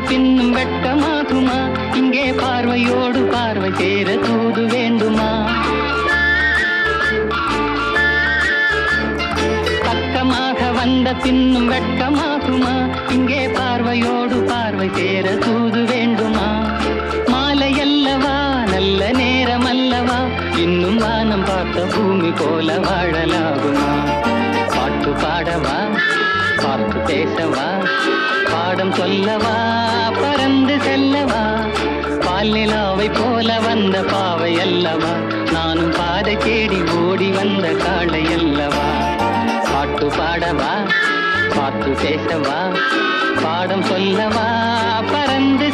பின்னும் வெட்கமாகுமா? இங்கே பார்வையோடு பார்வை சேர தூது வேண்டுமா? பக்கமாக வந்த பின்னும் வெட்கமாகுமா? இங்கே பார்வையோடு பார்வை சேர தூது வேண்டுமா? மாலை அல்லவா, நல்ல நேரம் அல்லவா, இன்னும் வானம் பார்த்த பூமி போல வாழலாகுமா? பாட்டு பாடவா, பார்த்து பேசவா, பாடம் சொல்லவா, பறந்து செல்லவா? பால் நிலாவை போல வந்த பாவை அல்லவா, நானும் பாதை தேடி ஓடி வந்த காளை அல்லவா? பாட்டு பாடவா, பார்த்து பேசவா, பாடம் சொல்லவா, பறந்து